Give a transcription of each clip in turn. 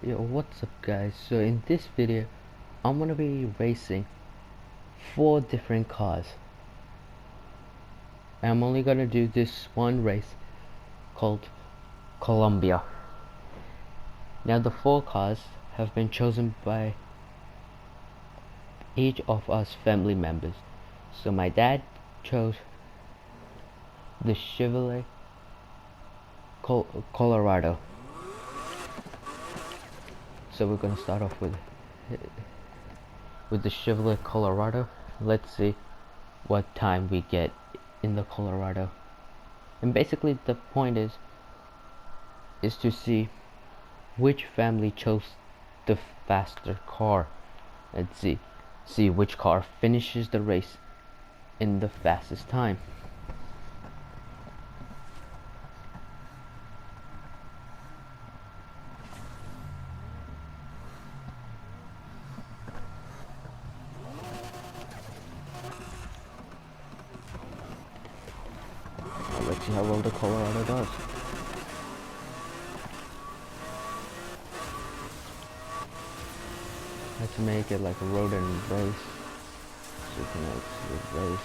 Yo, what's up guys? So in this video I'm gonna be racing 4 different cars. I'm only gonna do this one race called Colombia. Now the 4 cars have been chosen by each of us family members. So my dad chose the Chevrolet Colorado. So we're gonna start off with the Chevrolet Colorado. Let's see what time we get in the Colorado. And basically the point is to see which family chose the faster car and see which car finishes the race in the fastest time. Let's see how well the Colorado does. Let's make it like a road and race. So you can like see the race.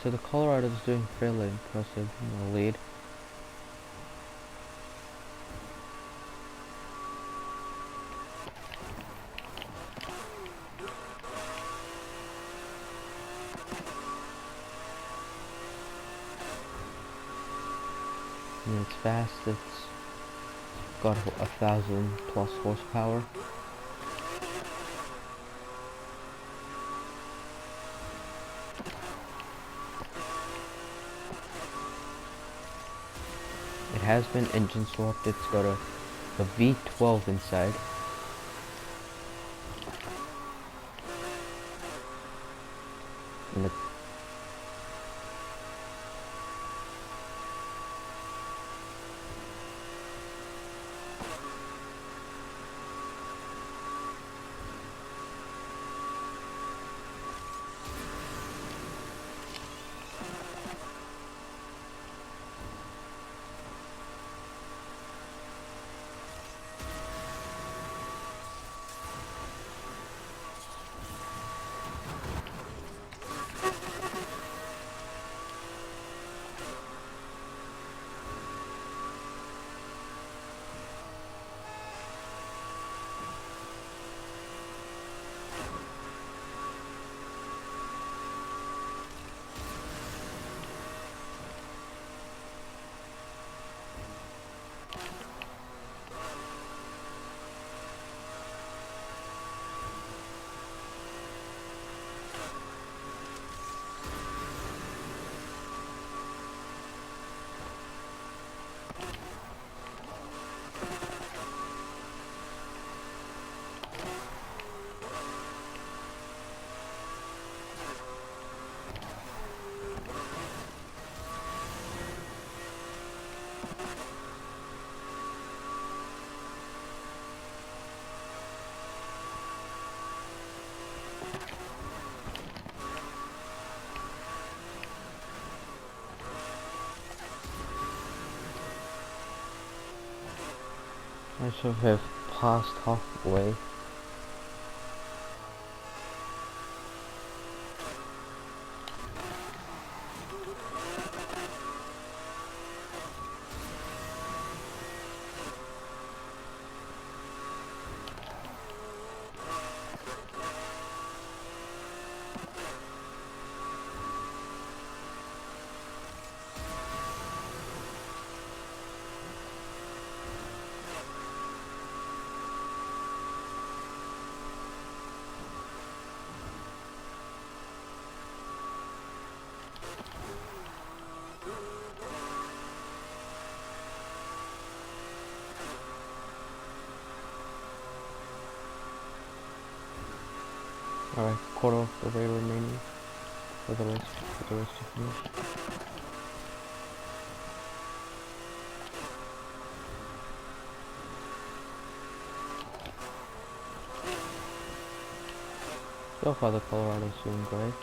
So the Colorado is doing fairly impressive in the lead. And it's fast, it's got 1,000 plus horsepower. It has been engine swapped. It's got a V12 inside. And I should have passed halfway. Alright, quarter of the way remaining for the race to finish. So far the Colorado's doing great.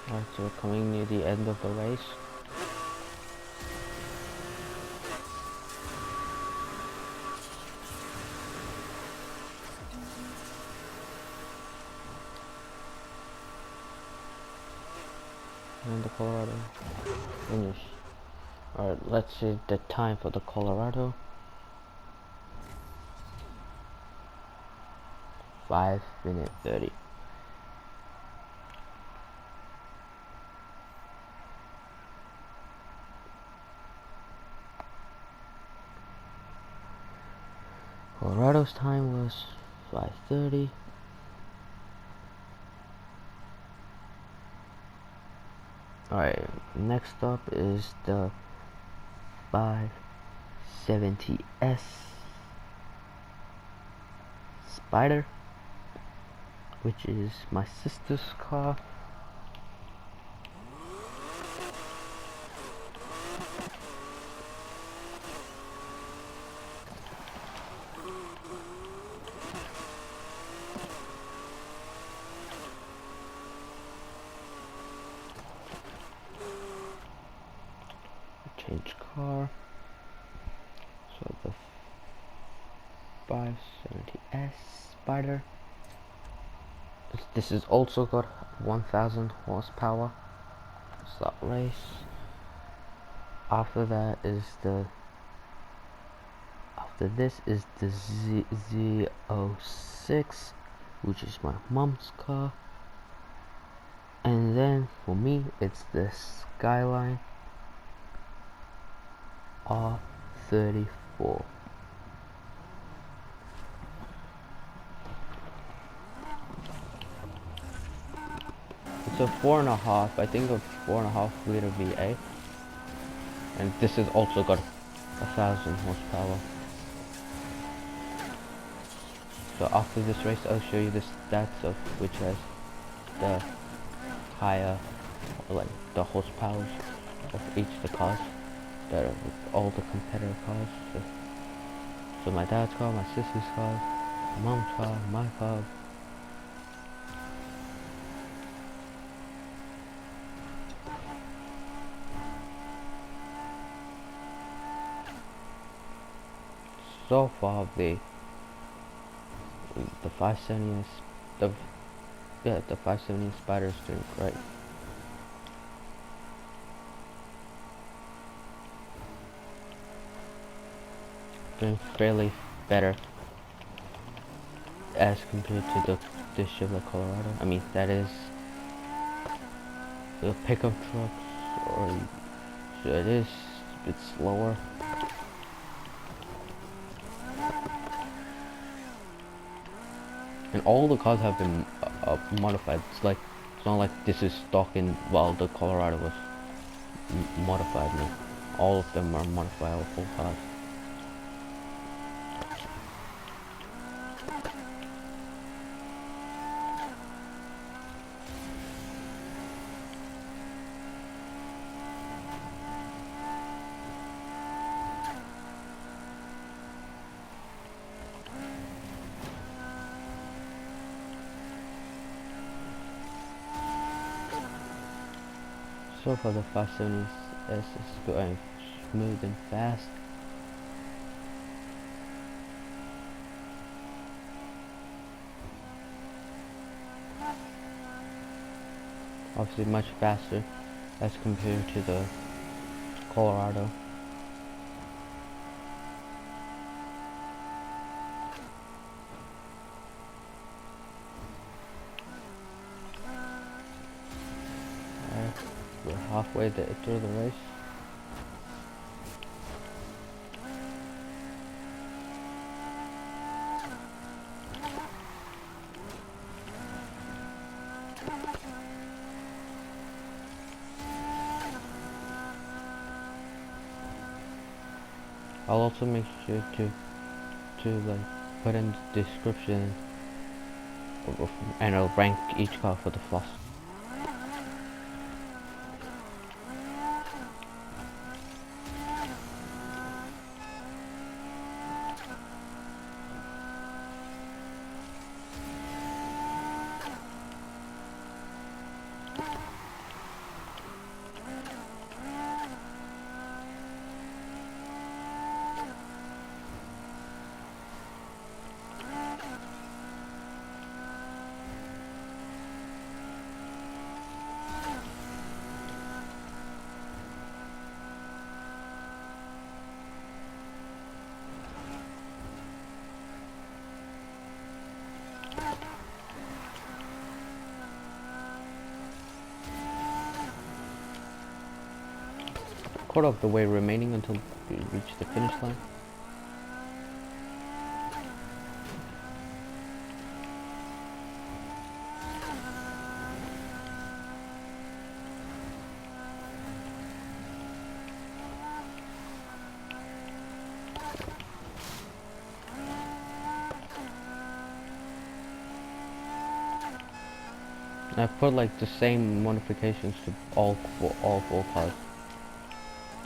Alright, so we're coming near the end of the race. And the Colorado finish. Alright, let's see the time for the Colorado. 5 minutes 30. Colorado's time was 5:30. Alright, next up is the 570S Spider, which is my sister's car. Change car. So the 570S Spider. This is also got 1000 horsepower. Start race. After that is the this is the Z06, which is my mom's car. And then for me it's the Skyline R34. It's a 4.5, I think a 4.5 liter V8, and this has also got 1000 horsepower. So after this race I'll show you the stats of which has the higher, like the horsepowers of each of the cars that are all the competitor cars. So my dad's car, my sister's car, my mom's car, my car. So far the 570 is the 570 Spider is doing great. Doing fairly better as compared to the Chevrolet Colorado. I mean, that is the pickup trucks, or so it is a bit slower. And all the cars have been modified. It's not like this is stock in while the Colorado was modified. No, all of them are modifiable cars. So far the 570S is going smooth and fast. Obviously much faster as compared to the Colorado. We're halfway through the race. I'll also make sure to like put in the description and I'll rank each car for the floss. Quarter of the way remaining until we reach the finish line. I've put like the same modifications to all four cars.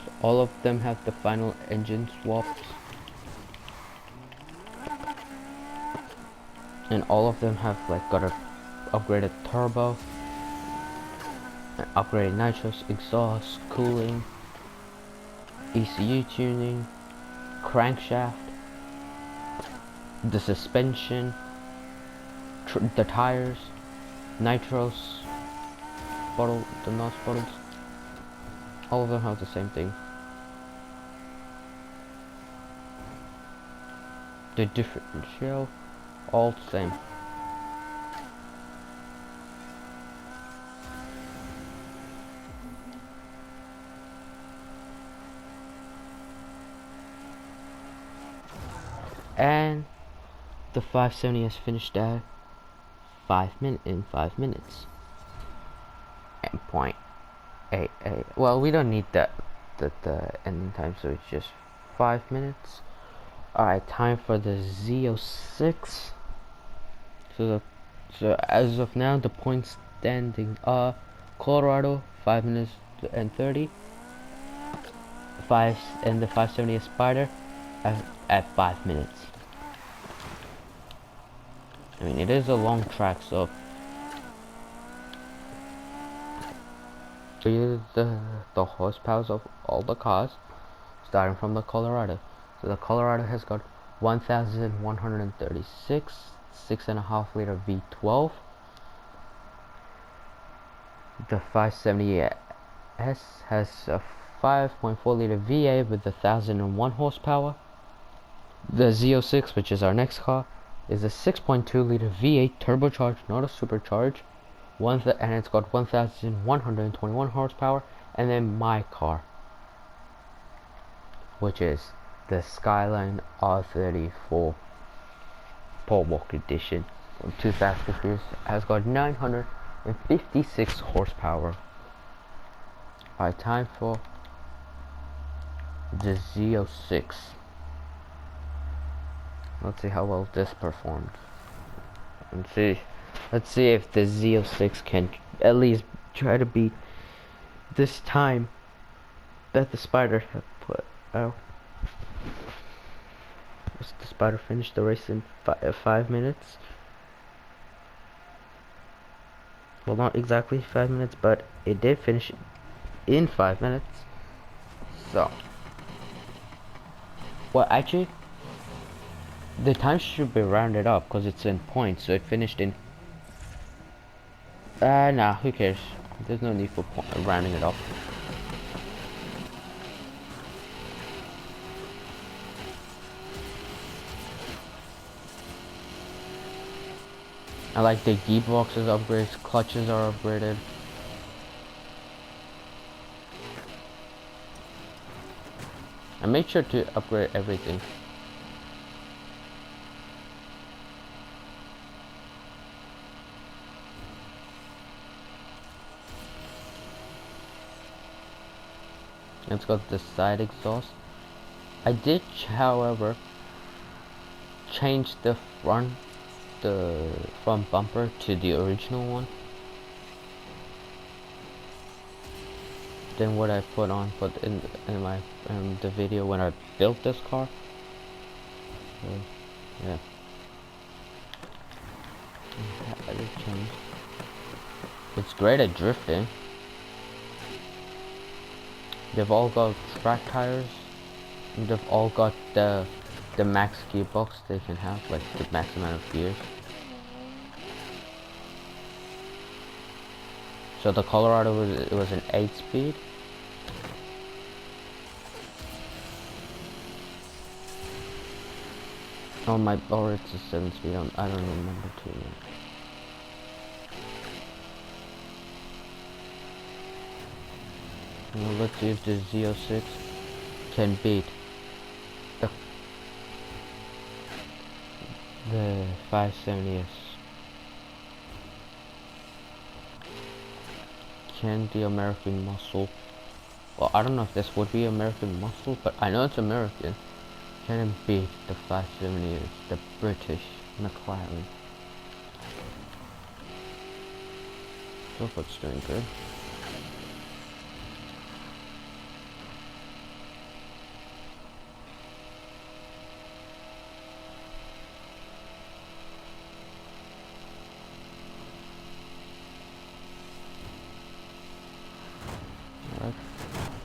So all of them have the final engine swaps, and all of them have like got a upgraded turbo, upgraded nitros, exhaust, cooling, ECU tuning, crankshaft, the suspension, the tires, nitros, the NOS bottles, all of them have the same thing. The differential, all the same. And the 570 has finished at 5 minutes. And 0.88. Well, we don't need the ending time, so it's just 5 minutes. Alright, time for the Z06. So as of now, the points standing are Colorado 5 minutes and 30, and the 570 Spider at 5 minutes. I mean, it is a long track, so here's the horsepowers of all the cars, starting from the Colorado. So the Colorado has got 1,136, 6.5 liter V12. The 570S has a 5.4 liter V8 with 1,001 horsepower. The Z06, which is our next car, is a 6.2 liter V8 turbocharged, not a supercharged, and it's got 1,121 horsepower. And then my car, which is the Skyline R34 Pole Walk Edition from Too Fast to Furious, has got 956 horsepower. Alright, time for the Z06. Let's see how well this performs. Let's see if the Z06 can at least try to beat this time that the Spider have put out. The Spider finished the race in 5 minutes. Well, not exactly 5 minutes, but it did finish in 5 minutes. So, well, actually, the time should be rounded up because it's in points. So it finished in. Nah, who cares? There's no need for rounding it up. I like the gearbox is upgraded, clutches are upgraded. I made sure to upgrade everything. It's got the side exhaust. I did, however, change the front bumper to the original one. Than what I put in my the video when I built this car. So, yeah. I did change. It's great at drifting. They've all got track tires. And they've all got the max gearbox they can have, like the max amount of gears. So the Colorado was an 8-speed. Oh or it's a 7-speed. I don't remember too much. Well, let's see if the Z06 can beat the 570S. Can the American Muscle? Well, I don't know if this would be American Muscle, but I know it's American. Can it beat the 570S, the British McLaren? So far it's doing good. Alright,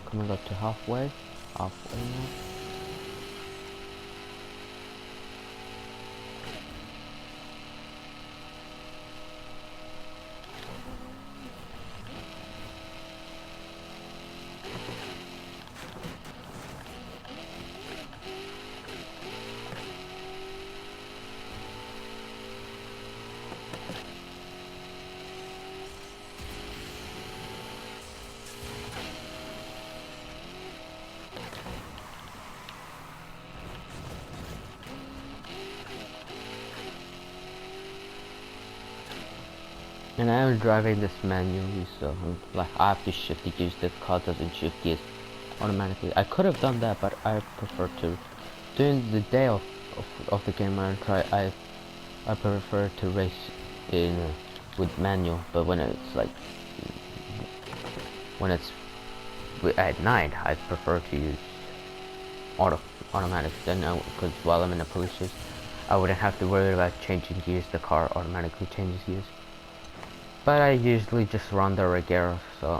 coming up to halfway now. And I am driving this manually, so like I have to shift the gears. The car doesn't shift gears automatically. I could have done that, but I prefer to. During the day of the game I try, I prefer to race in with manual. But when it's like at night, I prefer to use automatic. Then because while I'm in a police chase, I wouldn't have to worry about changing gears. The car automatically changes gears. But I usually just run the Regera,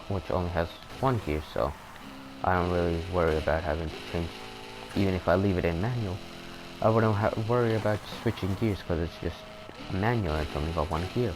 which only has one gear, so I don't really worry about having to change. Even if I leave it in manual, I wouldn't worry about switching gears because it's just a manual and it's only got one gear.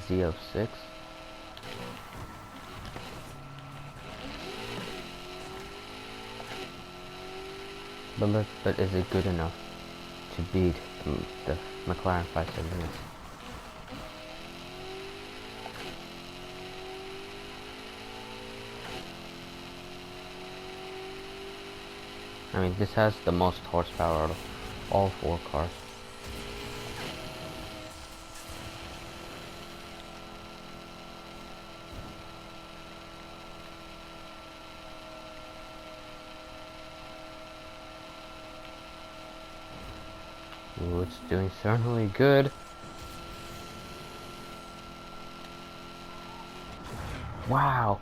Z06. But is it good enough to beat the McLaren 570s? I mean, this has the most horsepower out of all 4 cars. Ooh, it's doing certainly good. Wow,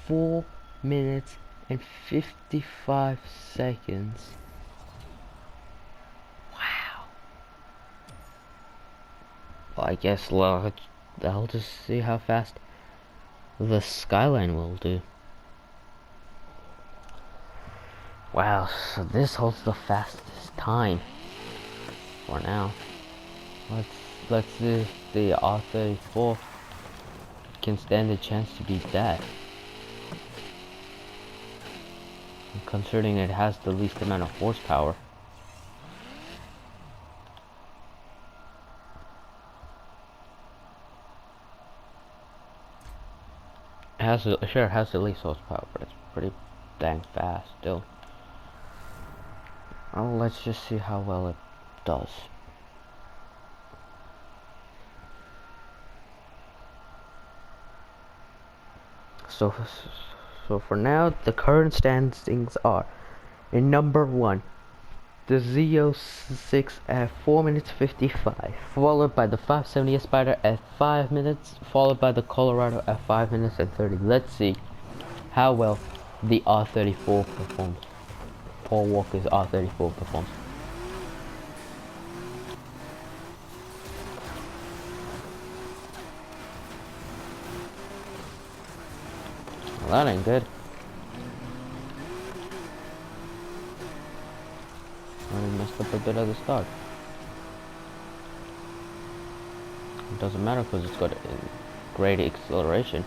4 minutes and 55 seconds. Wow. I guess I'll just see how fast the Skyline will do. Wow, so this holds the fastest time for now. Let's see if the R34 can stand a chance to beat that. Considering it has the least amount of horsepower. Sure, it has the least horsepower, but it's pretty dang fast still. Oh, let's just see how well it does. So for now, the current standings are: in number 1, the Z06 at 4 minutes 55, followed by the 570 Spider at 5 minutes, followed by the Colorado at 5 minutes and 30. Let's see how well the R34 performs. Paul Walker's R34 performs. Well, that ain't good. I messed up a bit at the start. It doesn't matter because it's got great acceleration.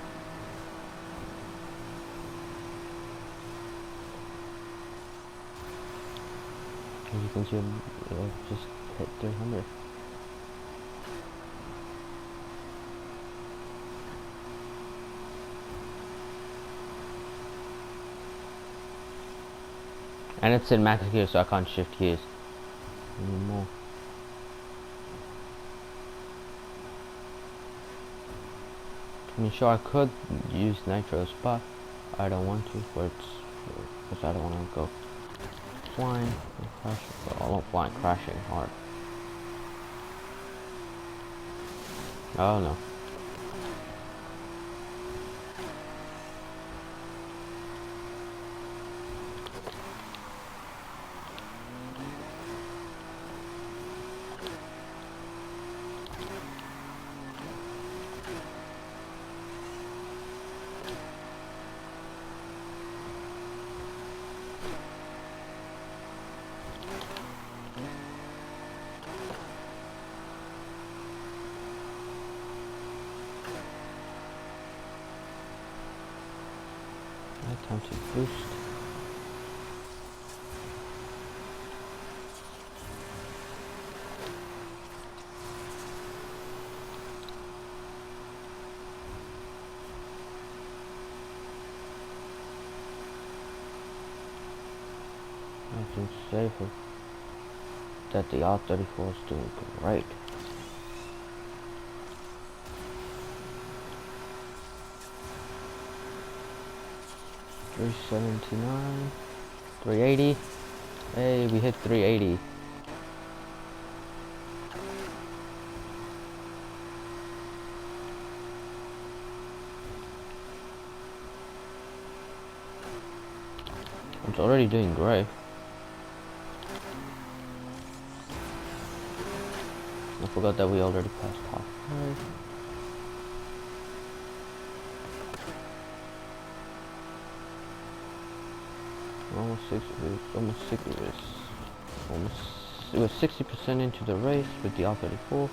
As you can see, it'll just hit 300. And it's in max gear, so I can't shift gears anymore. I mean, sure, I could use nitros, but I don't want to, because I don't want to go flying and crashing. Well, I don't flying, crashing hard. Oh no. Time to boost. I can say that the R34 is doing great. $379, $380. Hey, we hit $380. It's already doing great. I forgot that we already passed halfway. It was 60% into the race with the R34.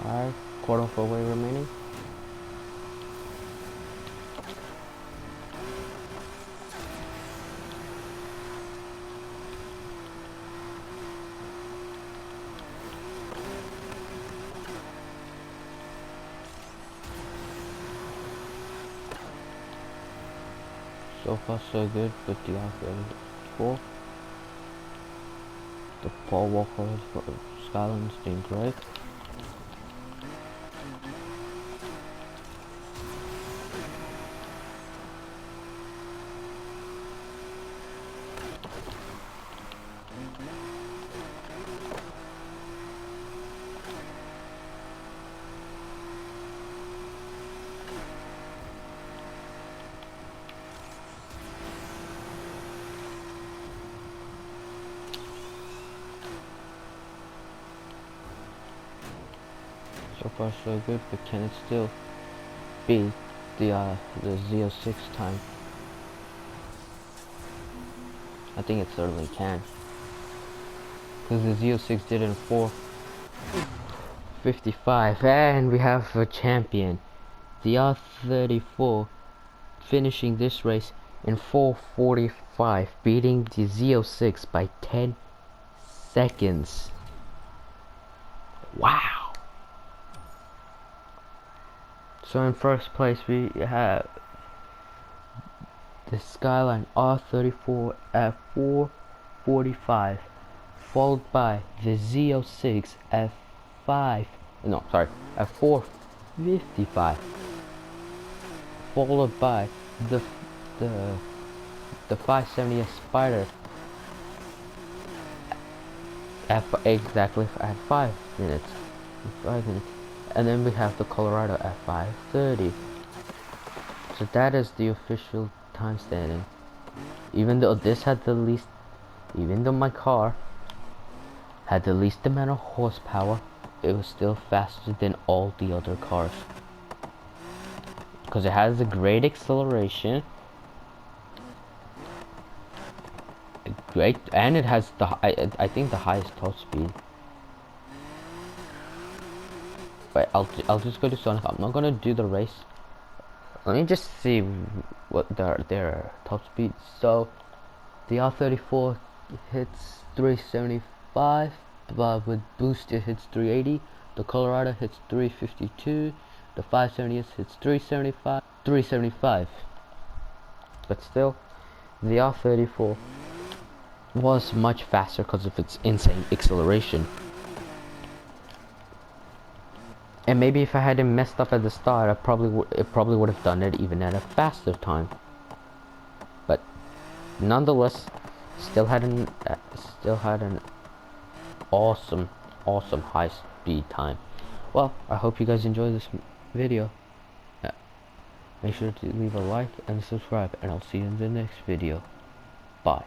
Alright, quarter of a way remaining. So far so good with the R34. The Paul Walker for Skyline's doing great. So far so good, but can it still beat the Z06 time? I think it certainly can, because the Z06 did it in 4:55, and we have a champion, the R34, finishing this race in 4:45, beating the Z06 by 10 seconds. Wow. So in first place we have the Skyline R34 at 4:45, followed by the Z06 at at 4:55, followed by the 570S Spider at exactly at 5 minutes. And then we have the Colorado at 5:30. So that is the official time standing. Even though my car had the least amount of horsepower, it was still faster than all the other cars. Because it has a great acceleration. And it has I think the highest top speed. But I'll just go to Sonic. I'm not gonna do the race. Let me just see what their top speed. So the R34 hits 375, but with boost it hits 380. The Colorado hits 352. The 570S hits 375. But still, the R34 was much faster because of its insane acceleration. And maybe if I hadn't messed up at the start, it probably would have done it even at a faster time. But nonetheless, still had an awesome high speed time. Well, I hope you guys enjoyed this video. Make sure to leave a like and subscribe, and I'll see you in the next video. Bye.